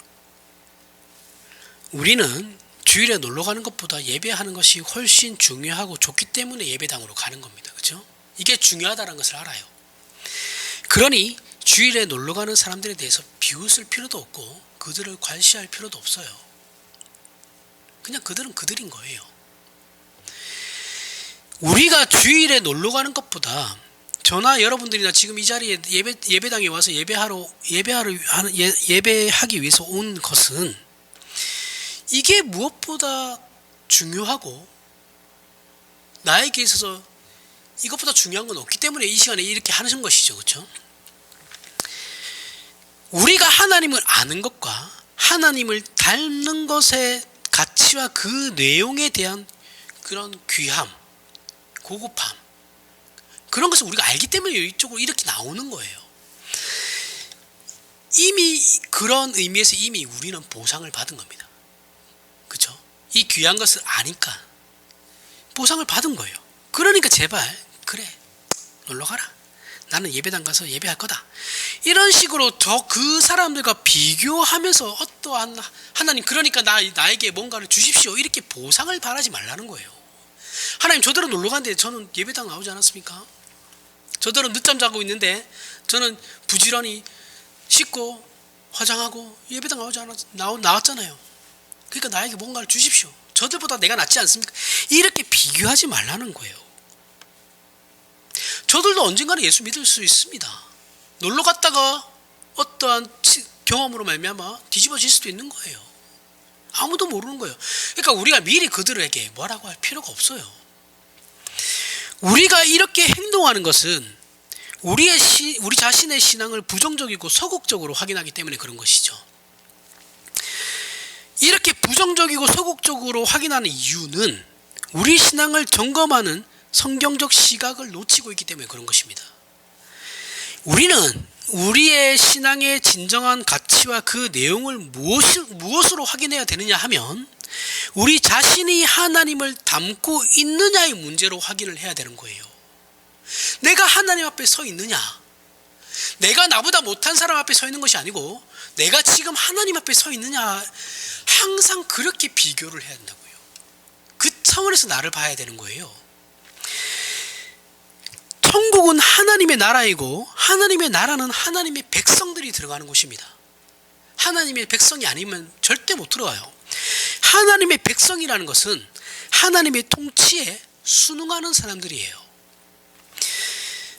우리는 주일에 놀러 가는 것보다 예배하는 것이 훨씬 중요하고 좋기 때문에 예배당으로 가는 겁니다. 그죠? 이게 중요하다는 것을 알아요. 그러니 주일에 놀러 가는 사람들에 대해서 비웃을 필요도 없고 그들을 괄시할 필요도 없어요. 그냥 그들은 그들인 거예요. 우리가 주일에 놀러 가는 것보다 저나 여러분들이나 지금 이 자리에 예배당에 와서 예배하기 위해서 온 것은 이게 무엇보다 중요하고 나에게 있어서 이것보다 중요한 건 없기 때문에 이 시간에 이렇게 하는 것이죠. 그렇죠? 우리가 하나님을 아는 것과 하나님을 닮는 것의 가치와 그 내용에 대한 그런 귀함, 고급함, 그런 것을 우리가 알기 때문에 이쪽으로 이렇게 나오는 거예요. 이미 그런 의미에서 이미 우리는 보상을 받은 겁니다. 그렇죠? 이 귀한 것을 아니까 보상을 받은 거예요. 그러니까 제발 그래, 놀러 가라. 나는 예배당 가서 예배할 거다. 이런 식으로 그 사람들과 비교하면서 어떠한 하나님, 그러니까 나에게 뭔가를 주십시오, 이렇게 보상을 바라지 말라는 거예요. 하나님, 저대로 놀러 갔는데 저는 예배당 나오지 않았습니까? 저대로 늦잠 자고 있는데 저는 부지런히 씻고 화장하고 예배당 나왔잖아요. 그러니까 나에게 뭔가를 주십시오. 저들보다 내가 낫지 않습니까? 이렇게 비교하지 말라는 거예요. 저들도 언젠가는 예수 믿을 수 있습니다. 놀러 갔다가 어떠한 경험으로 말미암아 뒤집어질 수도 있는 거예요. 아무도 모르는 거예요. 그러니까 우리가 미리 그들에게 뭐라고 할 필요가 없어요. 우리가 이렇게 행동하는 것은 우리 자신의 신앙을 부정적이고 소극적으로 확인하기 때문에 그런 것이죠. 이렇게 부정적이고 소극적으로 확인하는 이유는 우리 신앙을 점검하는 성경적 시각을 놓치고 있기 때문에 그런 것입니다. 우리는 우리의 신앙의 진정한 가치와 그 내용을 무엇으로 확인해야 되느냐 하면 우리 자신이 하나님을 닮고 있느냐의 문제로 확인을 해야 되는 거예요. 내가 하나님 앞에 서 있느냐, 내가 나보다 못한 사람 앞에 서 있는 것이 아니고 내가 지금 하나님 앞에 서 있느냐, 항상 그렇게 비교를 해야 한다고요. 그 차원에서 나를 봐야 되는 거예요. 천국은 하나님의 나라이고 하나님의 나라는 하나님의 백성들이 들어가는 곳입니다. 하나님의 백성이 아니면 절대 못 들어가요. 하나님의 백성이라는 것은 하나님의 통치에 순응하는 사람들이에요.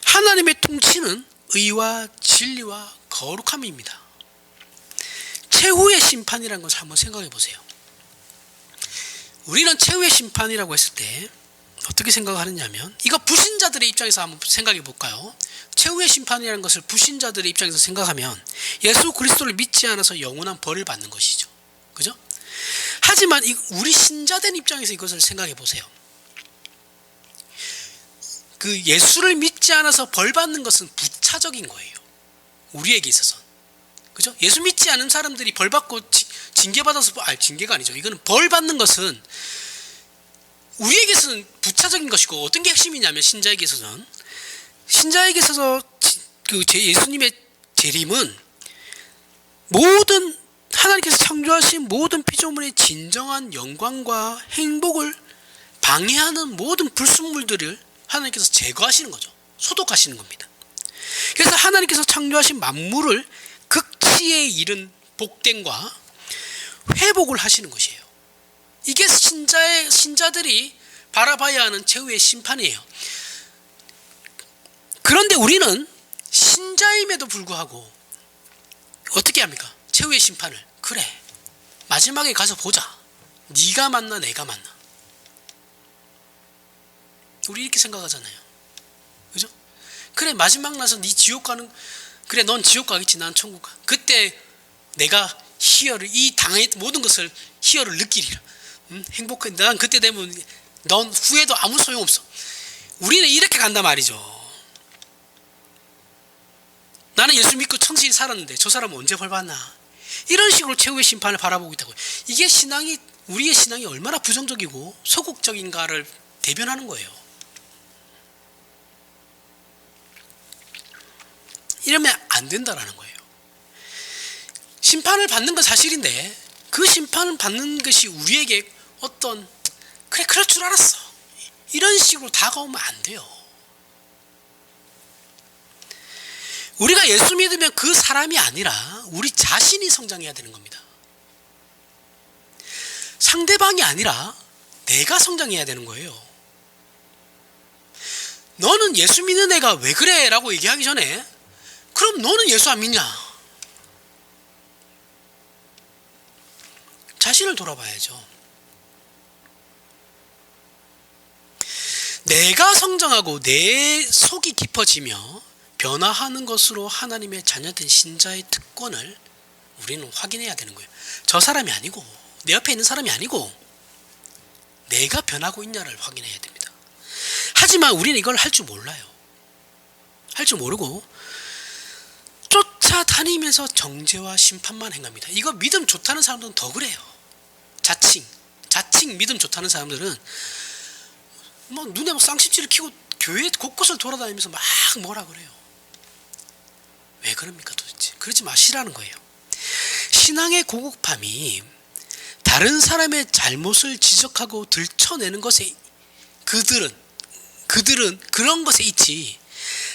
하나님의 통치는 의와 진리와 거룩함입니다. 최후의 심판이라는 것을 한번 생각해 보세요. 우리는 최후의 심판이라고 했을 때 어떻게 생각하느냐 하면, 이거 불신자들의 입장에서 한번 생각해 볼까요? 최후의 심판이라는 것을 불신자들의 입장에서 생각하면 예수 그리스도를 믿지 않아서 영원한 벌을 받는 것이죠. 그죠? 하지만 우리 신자된 입장에서 이것을 생각해 보세요. 그 예수를 믿지 않아서 벌 받는 것은 부차적인 거예요. 우리에게 있어서. 그죠? 예수 믿지 않은 사람들이 벌 받고 징계받아서, 징계가 아니죠. 이거는 벌 받는 것은 우리에게서는 부차적인 것이고, 어떤 게 핵심이냐면 신자에게 있어서 그 예수님의 재림은 모든 하나님께서 창조하신 모든 피조물의 진정한 영광과 행복을 방해하는 모든 불순물들을 하나님께서 제거하시는 거죠. 소독하시는 겁니다. 그래서 하나님께서 창조하신 만물을 극치에 이른 복됨과 회복을 하시는 것이에요. 이게 신자들이 바라봐야 하는 최후의 심판이에요. 그런데 우리는 신자임에도 불구하고 어떻게 합니까? 최후의 심판을, 그래, 마지막에 가서 보자. 네가 맞나 내가 맞나. 우리 이렇게 생각하잖아요. 그죠? 그래, 마지막 나서 네 지옥 가는, 그래, 넌 지옥 가겠지, 난 천국 가. 그때 내가 희열을, 이 당의 모든 것을 희열을 느끼리라. 행복해. 난 그때 되면 넌 후회도 아무 소용없어. 우리는 이렇게 간단 말이죠. 나는 예수 믿고 청신히 살았는데 저 사람은 언제 벌 받나. 이런 식으로 최후의 심판을 바라보고 있다고요. 이게 우리의 신앙이 얼마나 부정적이고 소극적인가를 대변하는 거예요. 이러면 안 된다라는 거예요. 심판을 받는 건 사실인데 그 심판을 받는 것이 우리에게 어떤, 그래, 그럴 줄 알았어, 이런 식으로 다가오면 안 돼요. 우리가 예수 믿으면 그 사람이 아니라 우리 자신이 성장해야 되는 겁니다. 상대방이 아니라 내가 성장해야 되는 거예요. 너는 예수 믿는 애가 왜 그래? 라고 얘기하기 전에 그럼 너는 예수 안 믿냐? 자신을 돌아봐야죠. 내가 성장하고 내 속이 깊어지며 변화하는 것으로 하나님의 자녀된 신자의 특권을 우리는 확인해야 되는 거예요. 저 사람이 아니고, 내 옆에 있는 사람이 아니고 내가 변하고 있냐를 확인해야 됩니다. 하지만 우리는 이걸 할 줄 몰라요. 할 줄 모르고 쫓아다니면서 정죄와 심판만 행합니다. 이거 믿음 좋다는 사람들은 더 그래요. 자칭 믿음 좋다는 사람들은 뭐 눈에 막 쌍심지를 켜고 교회 곳곳을 돌아다니면서 막 뭐라 그래요. 왜 그럽니까 도대체? 그러지 마시라는 거예요. 신앙의 고급함이 다른 사람의 잘못을 지적하고 들춰내는 것에, 그들은 그런 것에 있지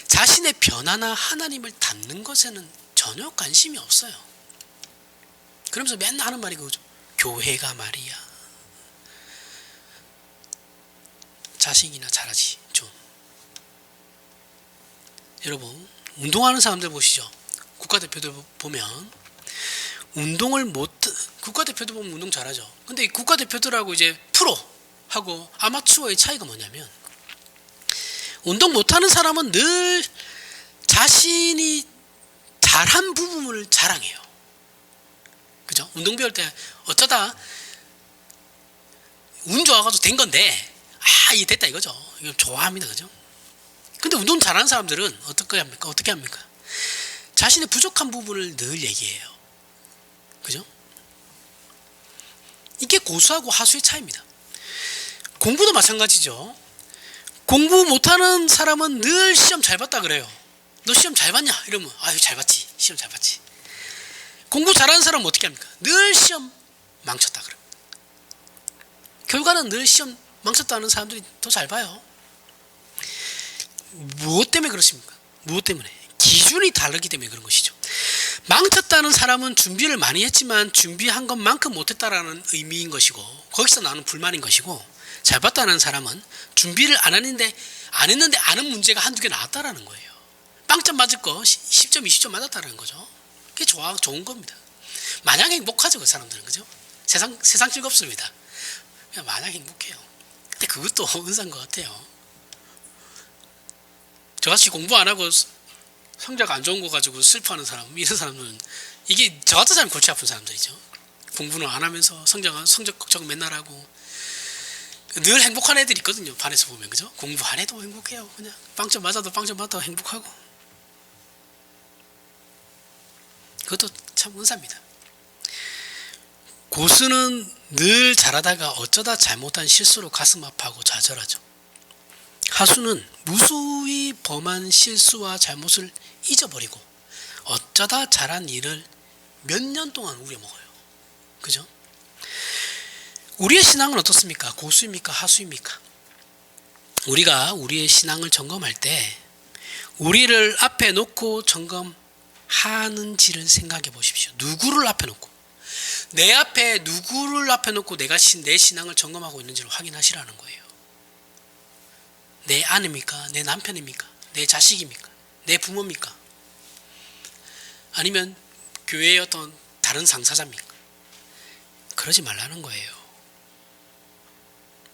자신의 변화나 하나님을 닮는 것에는 전혀 관심이 없어요. 그러면서 맨날 하는 말이 그거죠. 교회가 말이야, 자식이나 잘하지 좀. 여러분, 운동하는 사람들 보시죠. 국가대표들 보면 국가대표들 보면 운동 잘하죠. 근데 이 국가대표들하고 이제 프로하고 아마추어의 차이가 뭐냐면, 운동 못하는 사람은 늘 자신이 잘한 부분을 자랑해요. 그죠? 운동 배울 때 어쩌다 운 좋아가지고 된 건데, 이게 됐다 이거죠. 이거 좋아합니다. 그죠? 근데 운동 잘하는 사람들은 어떻게 합니까? 자신의 부족한 부분을 늘 얘기해요. 그죠? 이게 고수하고 하수의 차이입니다. 공부도 마찬가지죠. 공부 못하는 사람은 늘 시험 잘 봤다 그래요. 너 시험 잘 봤냐? 이러면 아유 잘 봤지. 시험 잘 봤지. 공부 잘하는 사람은 어떻게 합니까? 늘 시험 망쳤다 그래요. 결과는 늘 시험 망쳤다는 사람들이 더 잘 봐요. 무엇 때문에 그렇습니까? 무엇 때문에? 기준이 다르기 때문에 그런 것이죠. 망쳤다는 사람은 준비를 많이 했지만 준비한 것만큼 못했다라는 의미인 것이고, 거기서 나오는 불만인 것이고, 잘 봤다는 사람은 준비를 안 했는데 아는 문제가 한두 개 나왔다라는 거예요. 빵점 맞을 거 10점 20점 맞았다라는 거죠. 그게 좋은 겁니다. 마냥 행복하죠, 그 사람들은. 그죠? 세상 즐겁습니다. 그냥 마냥 행복해요. 근데 그것도 은사인 것 같아요. 저같이 공부 안 하고 성적 안 좋은 거 가지고 슬퍼하는 사람, 이런 사람들은, 이게 저 같은 사람이 골치 아픈 사람들이죠. 공부는 안 하면서 성적 걱정 맨날 하고. 늘 행복한 애들이 있거든요. 반에서 보면. 그죠? 공부 안 해도 행복해요. 그냥 빵점 맞아도 행복하고. 그것도 참 은사입니다. 고수는 늘 잘하다가 어쩌다 잘못한 실수로 가슴 아파하고 좌절하죠. 하수는 무수히 범한 실수와 잘못을 잊어버리고 어쩌다 잘한 일을 몇 년 동안 우려먹어요. 그죠? 우리의 신앙은 어떻습니까? 고수입니까? 하수입니까? 우리가 우리의 신앙을 점검할 때 우리를 앞에 놓고 점검하는지를 생각해 보십시오. 누구를 앞에 놓고, 내 앞에 누구를 앞에 놓고 내가 내 신앙을 점검하고 있는지를 확인하시라는 거예요. 내 아내입니까? 내 남편입니까? 내 자식입니까? 내 부모입니까? 아니면 교회의 어떤 다른 상사자입니까? 그러지 말라는 거예요.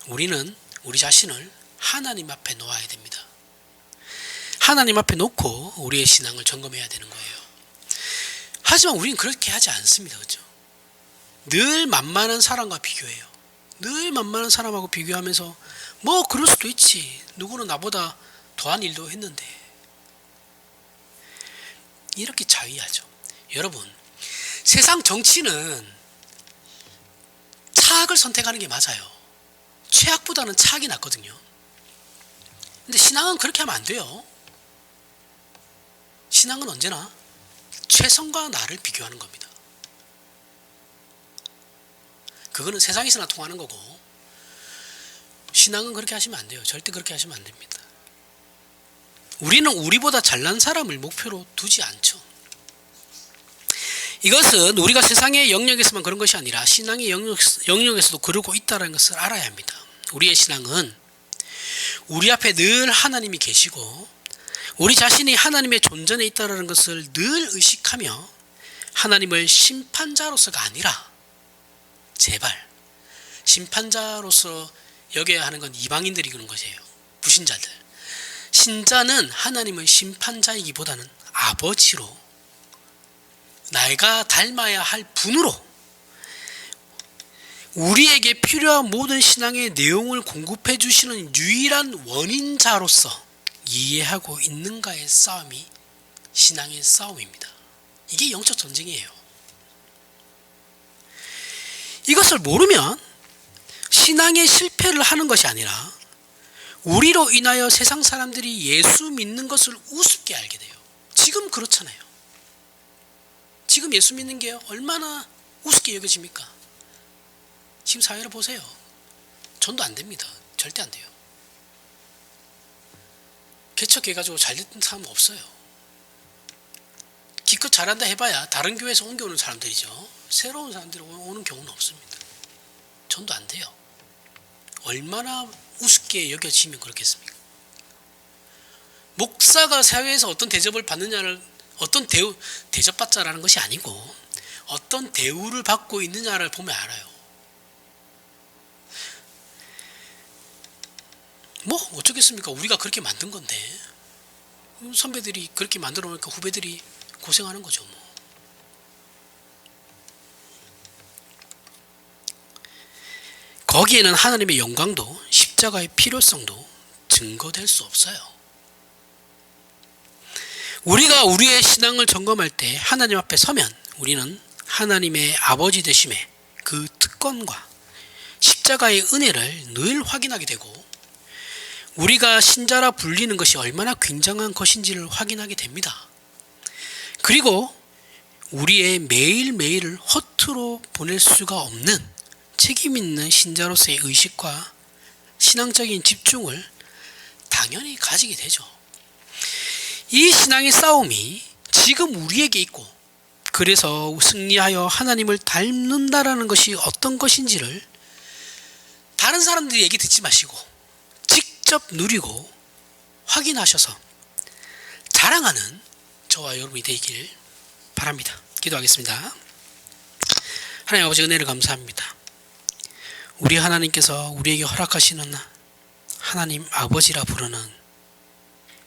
우리는 우리 자신을 하나님 앞에 놓아야 됩니다. 하나님 앞에 놓고 우리의 신앙을 점검해야 되는 거예요. 하지만 우리는 그렇게 하지 않습니다. 그렇죠? 늘 만만한 사람과 비교해요. 늘 만만한 사람하고 비교하면서 뭐 그럴 수도 있지. 누구는 나보다 더한 일도 했는데. 이렇게 자위하죠. 여러분, 세상 정치는 차악을 선택하는 게 맞아요. 최악보다는 차악이 낫거든요. 근데 신앙은 그렇게 하면 안 돼요. 신앙은 언제나 최선과 나를 비교하는 겁니다. 그거는 세상에서나 통하는 거고, 신앙은 그렇게 하시면 안 돼요. 절대 그렇게 하시면 안 됩니다. 우리는 우리보다 잘난 사람을 목표로 두지 않죠. 이것은 우리가 세상의 영역에서만 그런 것이 아니라 신앙의 영역에서도 그러고 있다는 것을 알아야 합니다. 우리의 신앙은 우리 앞에 늘 하나님이 계시고 우리 자신이 하나님의 존전에 있다는 것을 늘 의식하며 하나님을 심판자로서가 아니라, 제발 심판자로서 여겨야 하는 건 이방인들이 그런 것이에요. 불신자들. 신자는 하나님의 심판자이기보다는 아버지로, 내가 닮아야 할 분으로 우리에게 필요한 모든 신앙의 내용을 공급해 주시는 유일한 원인자로서 이해하고 있는가의 싸움이 신앙의 싸움입니다. 이게 영적 전쟁이에요. 이것을 모르면 신앙의 실패를 하는 것이 아니라 우리로 인하여 세상 사람들이 예수 믿는 것을 우습게 알게 돼요. 지금 그렇잖아요. 지금 예수 믿는 게 얼마나 우습게 여겨집니까? 지금 사회를 보세요. 전도 안 됩니다. 절대 안 돼요. 개척해가지고 잘됐던 사람은 없어요. 기껏 잘한다 해봐야 다른 교회에서 옮겨오는 사람들이죠. 새로운 사람들이 오는 경우는 없습니다. 전도 안 돼요. 얼마나 우습게 여겨지면 그렇겠습니까? 목사가 사회에서 어떤 대접을 받느냐를, 어떤 대접받자라는 것이 아니고 어떤 대우를 받고 있느냐를 보면 알아요. 뭐 어쩌겠습니까? 우리가 그렇게 만든 건데, 선배들이 그렇게 만들어 놓으니까 후배들이 고생하는 거죠. 뭐. 거기에는 하나님의 영광도 십자가의 필요성도 증거될 수 없어요. 우리가 우리의 신앙을 점검할 때 하나님 앞에 서면 우리는 하나님의 아버지 되심의 그 특권과 십자가의 은혜를 늘 확인하게 되고, 우리가 신자라 불리는 것이 얼마나 굉장한 것인지를 확인하게 됩니다. 그리고 우리의 매일매일을 허투루 보낼 수가 없는 책임 있는 신자로서의 의식과 신앙적인 집중을 당연히 가지게 되죠. 이 신앙의 싸움이 지금 우리에게 있고, 그래서 승리하여 하나님을 닮는다라는 것이 어떤 것인지를 다른 사람들이 얘기 듣지 마시고 직접 누리고 확인하셔서 자랑하는 저와 여러분이 되길 바랍니다. 기도하겠습니다. 하나님 아버지, 은혜를 감사합니다. 우리 하나님께서 우리에게 허락하시는 하나님 아버지라 부르는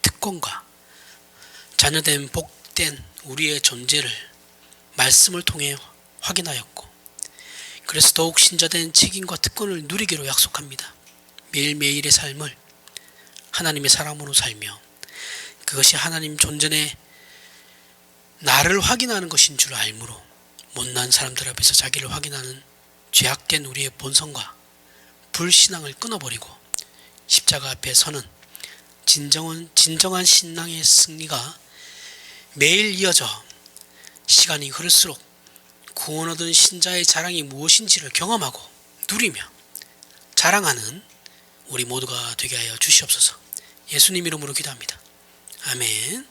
특권과 자녀된 복된 우리의 존재를 말씀을 통해 확인하였고, 그래서 더욱 신자된 책임과 특권을 누리기로 약속합니다. 매일매일의 삶을 하나님의 사람으로 살며 그것이 하나님 존전에 나를 확인하는 것인 줄 알므로 못난 사람들 앞에서 자기를 확인하는 죄악된 우리의 본성과 불신앙을 끊어버리고 십자가 앞에 서는 진정한 신앙의 승리가 매일 이어져 시간이 흐를수록 구원 얻은 신자의 자랑이 무엇인지를 경험하고 누리며 자랑하는 우리 모두가 되게 하여 주시옵소서. 예수님 이름으로 기도합니다. 아멘.